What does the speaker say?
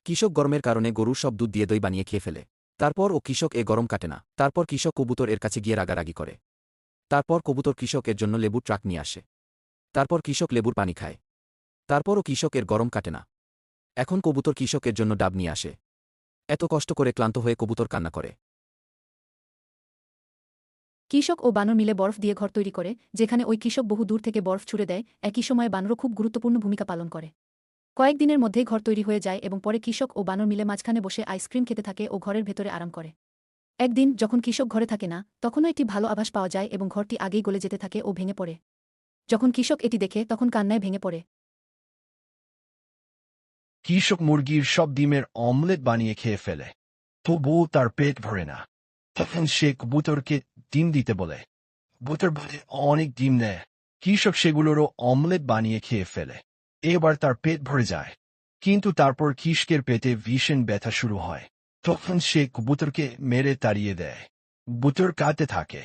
কৃষক গরমের কারণে গরুর সব দুধ দিয়ে দই বানিয়ে খেয়ে ফেলে। তারপর কৃষক এ গরম কাটে না। তারপর কৃষক কবুতর এর কাছে গিয়ে রাগারাগি করে। তারপর কবুতর কৃষক এর জন্য লেবুর ট্রাক নিয়ে আসে। তারপর কৃষক লেবুর পানি খায়। তারপরও কৃষক এর গরম কাটে না। এখন কবুতর কৃষক এর জন্য ডাব নিয়ে আসে। এত কষ্ট করে ক্লান্ত হয়ে কবুতর কান্না করে। কৃষক ও বানর মিলে বরফ দিয়ে ঘর তৈরি করে, যেখানে ওই কৃষক বহু দূর থেকে বরফ ছুড়ে দেয়। একই সময়ে বানরও খুব গুরুত্বপূর্ণ ভূমিকা পালন করে। কয়েকদিনের মধ্যেই ঘর তৈরি হয়ে যায় এবং পরে কৃষক ও বানর মিলে মাঝখানে বসে আইসক্রিম খেতে থাকে ও ঘরের ভেতরে আরাম করে। একদিন যখন কৃষক ঘরে থাকে না, তখনও একটি ভালো আভাস পাওয়া যায় এবং ঘরটি আগেই গলে যেতে থাকে ও ভেঙে পড়ে। যখন কৃষক এটি দেখে তখন কান্নায় ভেঙে পড়ে। কৃষক মুরগির সব ডিমের অমলেট বানিয়ে খেয়ে ফেলে, তবুও তার পেট ভরে না। তখন সে কবুতরকে ডিম দিতে বলে। কবুতর বলে অনেক ডিম নেয়। কৃষক সেগুলোরও অমলেট বানিয়ে খেয়ে ফেলে। এবার তার পেট ভরে যায়। কিন্তু তারপর কৃষকের পেটে ভীষণ ব্যথা শুরু হয়। তখন সে কবুতরকে মেরে তাড়িয়ে দেয়। কবুতর কাঁদতে থাকে।